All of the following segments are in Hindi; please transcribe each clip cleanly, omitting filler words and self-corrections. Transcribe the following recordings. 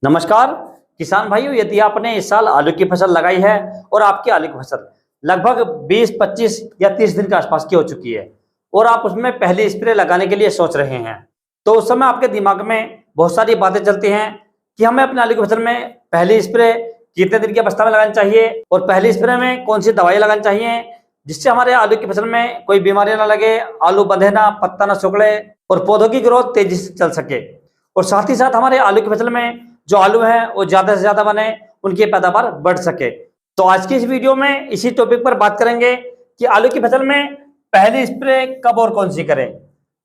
नमस्कार किसान भाइयों, यदि आपने इस साल आलू की फसल लगाई है और आपकी आलू की फसल लगभग 20, 25 या 30 दिन के आसपास की हो चुकी है और आप उसमें पहली स्प्रे लगाने के लिए सोच रहे हैं, तो उस समय आपके दिमाग में बहुत सारी बातें चलती हैं कि हमें अपने आलू की फसल में पहली स्प्रे कितने दिन की अवस्था में लगानी चाहिए और पहली स्प्रे में कौन सी दवाई लगानी चाहिए जिससे हमारे आलू की फसल में कोई बीमारी ना लगे, आलू बंधे ना, पत्ता ना सुखड़े और पौधों की ग्रोथ तेजी से चल सके और साथ ही साथ हमारे आलू की फसल में जो आलू है वो ज्यादा से ज्यादा बने, उनकी पैदावार बढ़ सके। तो आज की इस वीडियो में इसी टॉपिक पर बात करेंगे कि आलू की फसल में पहली स्प्रे कब और कौन सी करें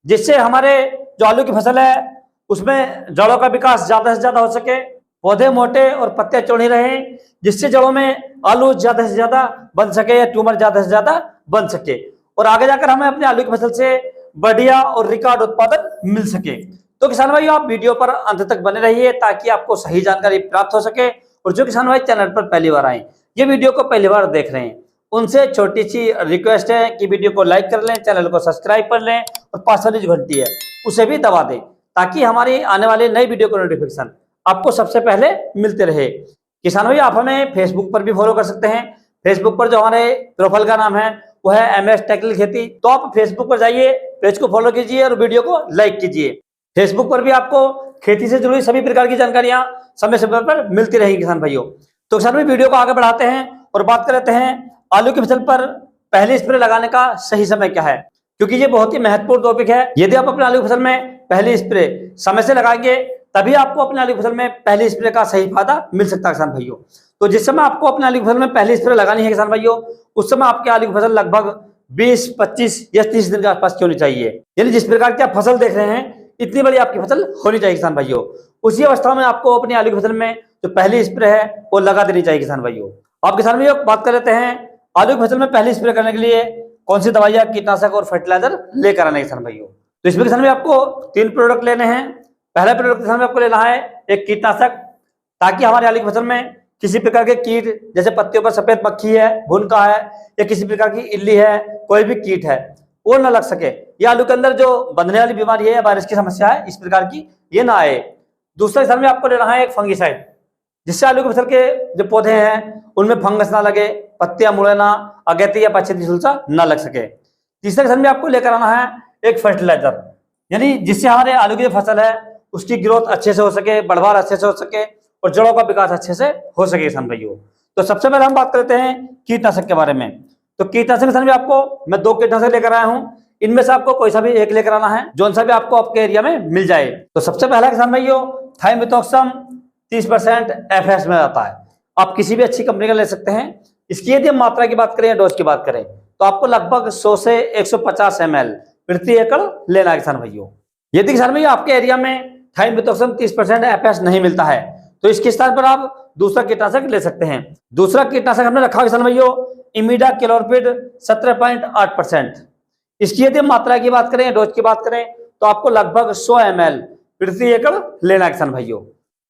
जिससे हमारे जो आलू की फसल है उसमें जड़ों का विकास ज्यादा से ज्यादा हो सके, पौधे मोटे और पत्ते चौड़ी रहे, जिससे जड़ों में आलू ज्यादा से ज्यादा बन सके या ट्यूमर ज्यादा से ज्यादा बन सके और आगे जाकर हमें अपने आलू की फसल से बढ़िया और रिकॉर्ड उत्पादन मिल सके। तो किसान भाई आप वीडियो पर अंत तक बने रहिए ताकि आपको सही जानकारी प्राप्त हो सके और जो किसान भाई चैनल पर पहली बार आए, ये वीडियो को पहली बार देख रहे हैं, उनसे छोटी सी रिक्वेस्ट है कि वीडियो को लाइक कर लें, चैनल को सब्सक्राइब कर लें और पास वाली जो घंटी है उसे भी दबा दें ताकि हमारी आने वाली नई वीडियो का नोटिफिकेशन आपको सबसे पहले मिलते रहे। किसान भाई आप हमें फेसबुक पर भी फॉलो कर सकते हैं। फेसबुक पर जो हमारे प्रोफाइल का नाम है वो है MS टेक्निकल खेती, तो आप फेसबुक पर जाइए, पेज को फॉलो कीजिए और वीडियो को लाइक कीजिए। फेसबुक पर भी आपको खेती से जुड़ी सभी प्रकार की जानकारियां समय समय पर मिलती रहेगी किसान भाइयों। तो किसान भाई वीडियो को आगे बढ़ाते हैं और बात कर लेते हैं आलू की फसल पर पहली स्प्रे लगाने का सही समय क्या है, क्योंकि ये बहुत ही महत्वपूर्ण टॉपिक है। यदि आप अपने आलू की फसल में पहली स्प्रे समय से लगाएंगे तभी आपको अपने आलू की फसल में पहली स्प्रे का सही फायदा मिल सकता है किसान भाइयों। तो जिस समय आपको अपने आलू की फसल में पहली स्प्रे लगानी है किसान भाइयों, उस समय आपके आलू की फसल लगभग 20, 25 या 30 दिन के आसपास की होनी चाहिए। यानी जिस प्रकार की आप फसल देख रहे हैं इतनी बड़ी आपकी फसल होनी चाहिए किसान भाइयों। उसी अवस्था में आपको अपनी आलू की फसल में जो पहली स्प्रे है वो लगा देनी चाहिए किसान भाइयों। आप किसान भाइयों बात कर लेते हैं आलू की फसल में पहली स्प्रे करने के लिए कौन सी दवाइयां, कीटनाशक और फर्टिलाइजर लेकर आने किसान भाइयों। तो इसमें किसान भाई आपको 3 प्रोडक्ट लेने हैं। पहला प्रोडक्ट किसान भाई आपको लेना है एक कीटनाशक, ताकि हमारे आलू की फसल में किसी प्रकार के कीट जैसे पत्तियों पर सफेद मक्खी है, भुनका है या किसी प्रकार की इल्ली है, कोई भी कीट है वो न लग सके, या आलू के अंदर जो बंधने वाली बीमारी है या वायरस की समस्या है इस प्रकार की ये ना आए। दूसरा किसान में आपको लेना है एक फंगिसाइड, जिससे आलू की फसल के जो पौधे हैं उनमें फंगस ना लगे, पत्तियां मुड़े ना, अगैती या पछेती झुलसा ना लग सके। तीसरा किसान में आपको लेकर आना है एक फर्टिलाइजर, यानी जिससे हमारे आलू की जो फसल है उसकी ग्रोथ अच्छे से हो सके, बढ़वार अच्छे से हो सके और जड़ों का विकास अच्छे से हो सके किसान भाइयों। तो सबसे पहले हम बात करते हैं कीटनाशक के बारे में। तो कीटनाशक किसान भी आपको मैं 2 कीटनाशक लेकर आया हूं, इनमें से आपको कोई सा भी एक लेकर आना है, जो सा भी आपको आपके एरिया में मिल जाए। तो सबसे पहला किसान भाइयों थाइमिथॉक्सम 30% FS में आता है, आप किसी भी अच्छी कंपनी का ले सकते हैं। इसकी यदि हम मात्रा की बात करें या डोज की बात करें तो आपको लगभग 100 से 150 ml प्रति एकड़ लेना है किसान भाइयों। यदि किसान भाइयों आपके एरिया में थाइमिथॉक्सम 30% FS नहीं मिलता है तो इसके स्थान पर आप दूसरा कीटनाशक ले सकते हैं। दूसरा कीटनाशक हमने रखा किसान भाइयों इमिडाक्लोपीड 17.8%। इसकी यदि मात्रा की बात करें, डोज की बात करें तो आपको लगभग 100 ml प्रति एकड़ लेना है किसान भाइयों।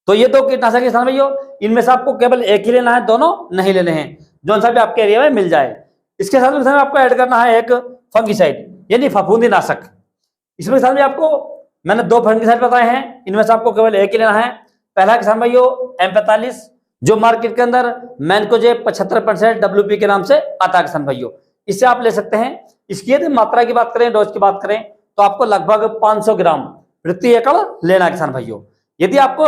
तो ये 2 कीटनाशक किसान भाइयों, इनमें से आपको केवल एक ही लेना है, दोनों नहीं लेने हैं, जो सा भी आपके एरिया में मिल जाए। इसके साथ में आपको ऐड करना है एक फंगिसाइड यानी फफूंदी नाशक। इसमें किसान भाई आपको मैंने 2 फंगिसाइड बताए हैं, इनमें से आपको केवल एक ही लेना है। पहला किसान भाइयों M45, जो मार्केट के अंदर मैनकोजेब 75% WP के नाम से आता है किसान भाइयों, इससे आप ले सकते हैं। इसकी यदि मात्रा की बात करें, डोज की बात करें तो आपको लगभग 500 ग्राम प्रति एकड़ लेना है किसान भाइयों। यदि आपको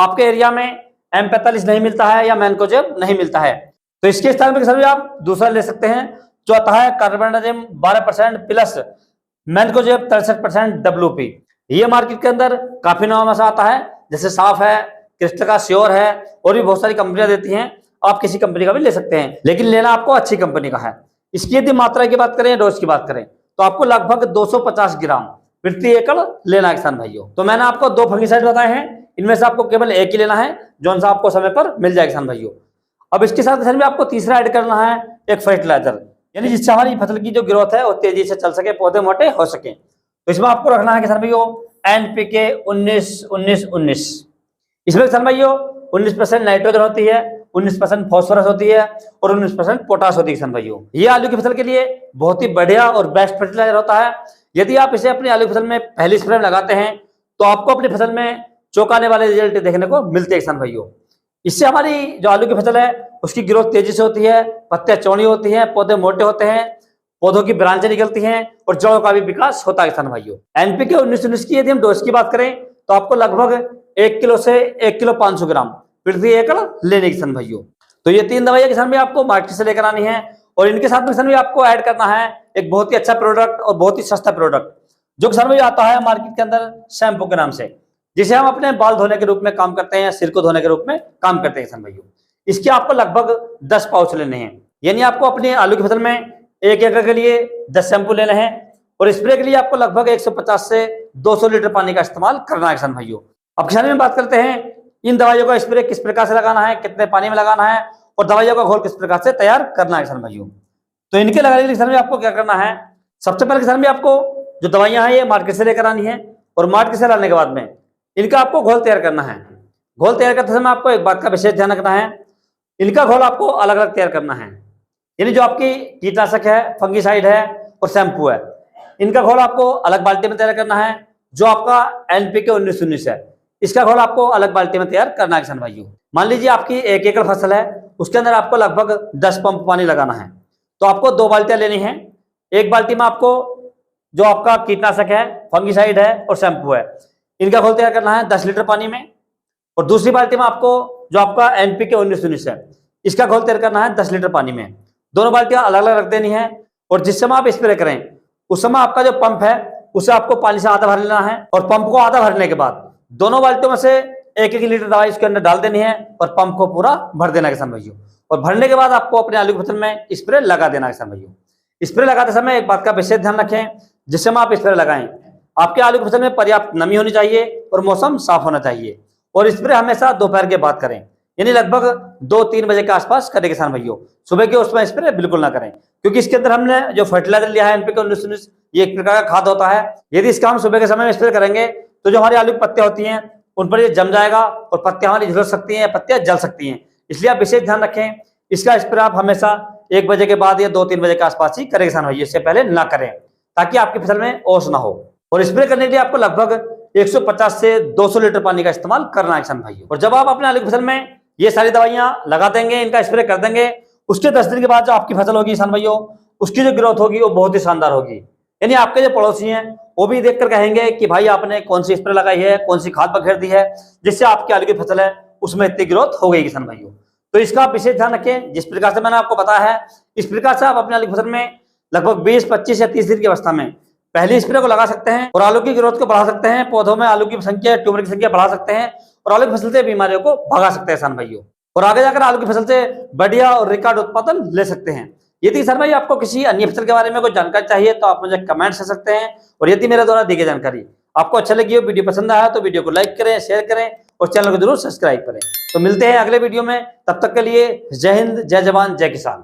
आपके एरिया में M45 नहीं मिलता है या मैनकोजेब नहीं मिलता है तो इसके स्थान पर किसान भाई आप दूसरा ले सकते हैं, जो आता है कार्बेंडाजिम 12% प्लस मैनकोजेब 63% WP। ये मार्केट के अंदर काफी नाम से आता है, जैसे साफ है, क्रिस्टल का श्योर है और भी बहुत सारी कंपनियां देती हैं। आप किसी कंपनी का भी ले सकते हैं, लेकिन लेना आपको अच्छी कंपनी का है। इसकी यदि मात्रा की बात करें, डोज की बात करें तो आपको लगभग 250 ग्राम प्रति एकड़ लेना है किसान भाइयों। तो मैंने आपको 2 फंगिसाइड बताए हैं, इनमें से आपको केवल एक ही लेना है, जो सा आपको समय पर मिल जाए किसान भाइयों। अब इसके साथ किसान में आपको तीसरा ऐड करना है एक फर्टिलाइजर, यानी जिससे हमारी फसल की जो ग्रोथ है वो तेजी से चल सके, पौधे मोटे हो सके। तो इसमें आपको रखना है किसान भाइयों NPK 19-19-19। इसमें किसान भाइयों 19% नाइट्रोजन होती है, 19% फास्फोरस होती है और 19% पोटास होती है किसान भाइयों। ये आलू की फसल के लिए बहुत ही बढ़िया और बेस्ट फर्टिलाइजर होता है। यदि आप इसे अपनी आलू की फसल में पहली स्प्रे में लगाते हैं तो आपको अपनी फसल में चौंकाने वाले रिजल्ट देखने को मिलते हैं किसान भाइयों। इससे हमारी जो आलू की फसल है उसकी ग्रोथ तेजी से होती है, पत्तियां चौड़ी होती हैं, पौधे मोटे होते हैं, पौधों की ब्रांचें निकलती हैं और जड़ों का भी विकास होता है किसान भाइयों। एनपीके 19-19 की यदि हम डोज की बात करें तो आपको लगभग 1 किलो से 1 किलो 500 ग्राम प्रति एकड़ लेने किसान भाइयों। तो ये 3 दवाइयां किसान भाई आपको मार्केट से लेकर आनी है और इनके साथ में किसान भाई आपको ऐड करना है एक बहुत ही अच्छा प्रोडक्ट और बहुत ही सस्ता प्रोडक्ट जो किसान भाई आता है मार्केट के अंदर शैम्पू के नाम से, जिसे हम अपने बाल धोने के रूप में काम करते हैं, सिर को धोने के रूप में काम करते हैं किसान भाइयों। इसके आपको लगभग 10 पाउच लेने हैं, यानी आपको अपने आलू की फसल में 1 एकड़ के लिए 10 शैम्पू लेने हैं और स्प्रे के लिए आपको लगभग 150 से 200 लीटर पानी का इस्तेमाल करना है किसान भाइयों। अब किसान में बात करते हैं इन दवाइयों का स्प्रे किस प्रकार से लगाना है, कितने पानी में लगाना है और दवाइयों का घोल किस प्रकार से तैयार करना है किसान भाइयों। तो इनके लगाने के लिए किसान में आपको क्या करना है, सबसे पहले किसान में आपको जो दवाइयां हैं ये मार्केट से लेकर आनी है और मार्केट से लाने के बाद में इनका आपको घोल तैयार करना है। घोल तैयार करते समय आपको एक बात का विशेष ध्यान रखना है, इनका घोल आपको अलग अलग तैयार करना है। यानी जो आपकी कीटनाशक है, फंगीसाइड है और शैम्पू है, इनका घोल आपको अलग बाल्टी में तैयार करना है। जो आपका एनपीके 19-19 है, इसका घोल आपको अलग बाल्टी में तैयार करना है किसान भाइयों। मान लीजिए आपकी 1 एकड़ फसल है, उसके अंदर आपको लगभग 10 पंप पानी लगाना है, तो आपको 2 बाल्टियां लेनी है। एक बाल्टी में आपको जो आपका कीटनाशक है, फंगीसाइड है और शैम्पू है, इनका घोल तैयार करना है 10 लीटर पानी में और दूसरी बाल्टी में आपको जो आपका एनपीके 19-19 है, इसका घोल तैयार करना है 10 लीटर पानी में। दोनों बाल्टियां अलग अलग रख देनी है और जिस समय आप स्प्रे करें उस समय आपका जो पंप है उसे आपको पानी से आधा भर लेना है और पंप को आधा भरने के बाद दोनों बाल्टियों में से 1-1 लीटर दवाई इसके अंदर डाल देनी है और पंप को पूरा भर देना है किसान भाइयों। और भरने के बाद आपको अपने आलू की फसल में स्प्रे लगा देना है किसान भाइयों। स्प्रे लगाते समय एक बात का विशेष ध्यान रखें, जिस समय आप स्प्रे लगाएं आपके आलू की फसल में पर्याप्त नमी होनी चाहिए और मौसम साफ होना चाहिए और स्प्रे हमेशा दोपहर के बाद करें, यानी लगभग 2-3 बजे के आसपास करें किसान भाइयों। सुबह के उसमें स्प्रे बिल्कुल ना करें, क्योंकि इसके अंदर हमने जो फर्टिलाइजर लिया है एनपीके 19-19, ये एक प्रकार का खाद होता है। यदि इसका हम सुबह के समय में स्प्रे करेंगे तो जो हमारी आलू की पत्तियां होती हैं उन पर ये जम जाएगा और पत्तियां हमारी झुलस सकती हैं, पत्तियां जल सकती हैं। इसलिए आप विशेष ध्यान रखें, इसका स्प्रे आप हमेशा 1 बजे के बाद या 2-3 बजे के आसपास ही करें किसान भाइयों, इससे पहले ना करें ताकि आपकी फसल में ओस ना हो। और स्प्रे करने के लिए आपको लगभग 150 से 200 लीटर पानी का इस्तेमाल करना है किसान भाइयों। और जब आप अपने आलू की फसल में ये सारी दवाइयां लगा देंगे, इनका स्प्रे कर देंगे, उसके 10 दिन के बाद जो आपकी फसल होगी किसान भाइयों, उसकी जो ग्रोथ होगी वो बहुत ही शानदार होगी। यानी आपके जो पड़ोसी हैं वो भी देखकर कहेंगे कि भाई आपने कौन सी स्प्रे लगाई है, कौन सी खाद बखेर दी है, जिससे आपकी आलू की फसल है उसमें इतनी ग्रोथ हो गई किसान भाइयों। तो इसका आप विशेष ध्यान रखें। जिस प्रकार से मैंने आपको बताया है इस प्रकार से आप अपने आलू की फसल में लगभग 20, 25 या 30 दिन की अवस्था में पहली स्प्रे को लगा सकते हैं और आलू की ग्रोथ को बढ़ा सकते हैं, पौधों में आलू की संख्या, ट्यूमर की संख्या बढ़ा सकते हैं और आलू की फसल से बीमारियों को भगा सकते हैं किसान भाइयों। और आगे जाकर आलू की फसल से बढ़िया और रिकॉर्ड उत्पादन ले सकते हैं। यदि किसान भाई आपको किसी अन्य फसल के बारे में कोई जानकारी चाहिए तो आप मुझे कमेंट कर सकते हैं। और यदि मेरे द्वारा दी गई जानकारी आपको अच्छा लगी हो, वीडियो पसंद आया तो वीडियो को लाइक करें, शेयर करें और चैनल को जरूर सब्सक्राइब करें। तो मिलते हैं अगले वीडियो में, तब तक के लिए जय हिंद, जय जवान, जय किसान।